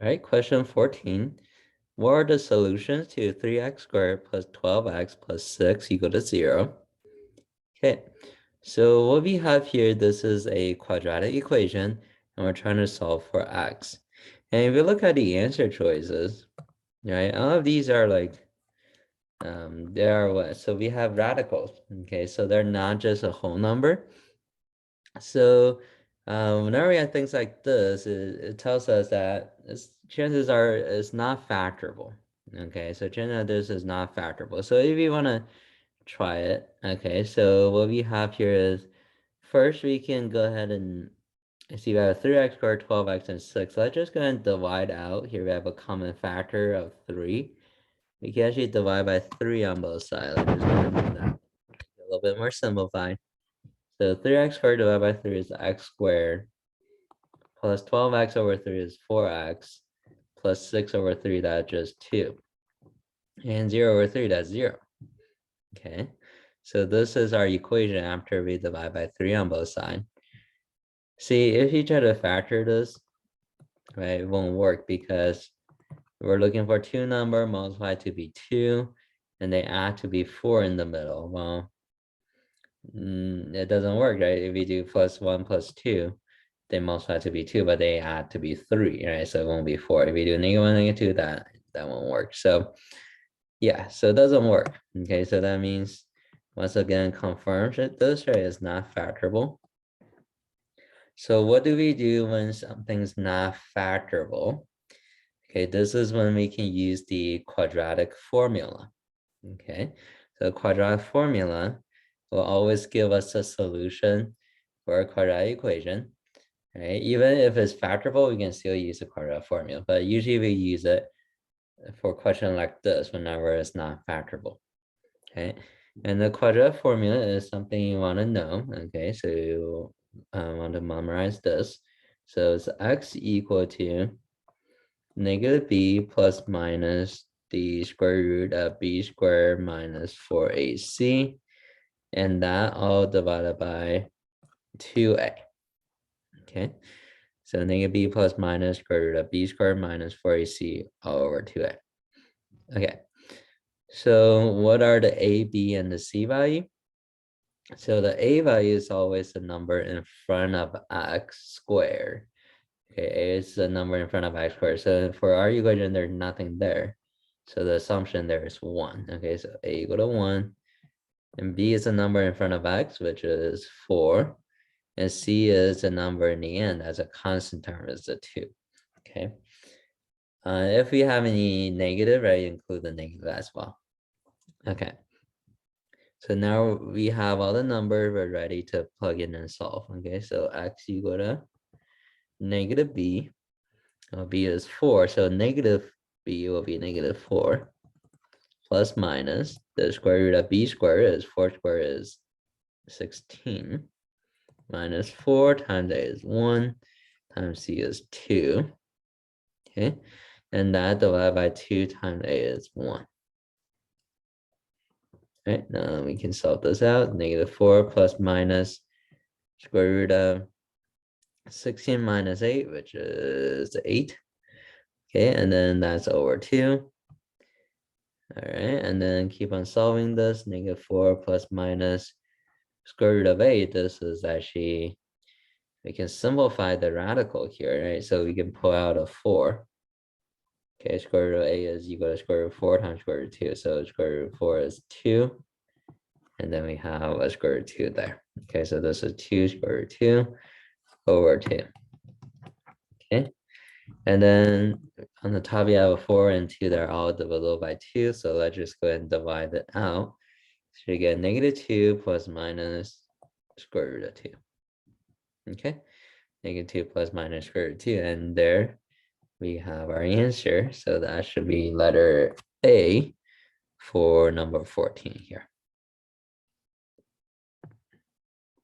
All right, question 14. What are the solutions to 3x squared plus 12x plus 6 equal to 0? Okay, so what we have here, this is a quadratic equation, and we're trying to solve for x. And if you look at the answer choices, right, all of these are like, they are what? So we have radicals, okay? So they're not just a whole number. So whenever we have things like this, it tells us that chances are it's not factorable. Okay, so chances are this is not factorable. So if you want to try it, okay, so what we have here is first we can go ahead and see we have 3x squared, 12x, and 6. Let's just go ahead and divide out. Here we have a common factor of 3. We can actually divide by 3 on both sides. Let's just go ahead and do that. A little bit more simplified. So 3x squared divided by 3 is x squared, plus 12x over 3 is 4x, plus 6 over 3, that's just 2. And 0 over 3, that's 0. Okay, so this is our equation after we divide by 3 on both sides. See, if you try to factor this, right, it won't work because we're looking for two number multiplied to be 2, and they add to be 4 in the middle. Well, it doesn't work, right? If we do plus 1 plus 2, they multiply to be 2, but they add to be 3, right? So it won't be 4. If we do -1, -2, that won't work. So yeah, so it doesn't work. Okay, so that means once again confirms that this, right, is not factorable. So what do we do when something's not factorable? Okay, this is when we can use the quadratic formula. Okay, so quadratic formula will always give us a solution for a quadratic equation, right? Even if it's factorable, we can still use the quadratic formula, but usually we use it for a question like this whenever it's not factorable, okay? And the quadratic formula is something you want to know, okay? So you want to memorize this. So it's x equal to negative b plus minus the square root of b squared minus 4ac, and that all divided by 2a. Okay, so negative b plus minus square root of b squared minus 4ac all over 2a. Okay, so what are the a, b, and the c value? So the a value is always the number in front of x squared. Okay, a is the number in front of x squared. So for our equation, there's nothing there. So the assumption there is 1. Okay, so a equal to 1. And b is a number in front of x, which is 4. And c is a number in the end as a constant term is a 2. Okay. If we have any negative, right, include the negative as well. Okay. So now we have all the numbers, we're ready to plug in and solve. Okay, so x equal to negative b. B is 4, so negative b will be negative 4 plus minus the square root of b squared is 4 squared is 16 minus 4 times a is 1 times c is 2. Okay, and that divided by 2 times a is 1. Right, now we can solve this out. Negative 4 plus minus square root of 16 minus 8, which is 8. Okay, and then that's over 2. All right, and then keep on solving this. Negative 4 plus minus square root of 8. This is actually, we can simplify the radical here, right? So we can pull out a 4. Okay, square root of 8 is equal to square root of 4 times square root of 2. So square root of 4 is 2. And then we have a square root of 2 there. Okay, so this is 2 square root of 2 over 2. Okay, and then on the top you have a 4 and 2. They're all divisible by 2. So let's just go ahead and divide it out. So you get negative 2 plus minus square root of 2. Okay, negative 2 plus minus square root of 2. And there we have our answer. So that should be letter A for number 14 here.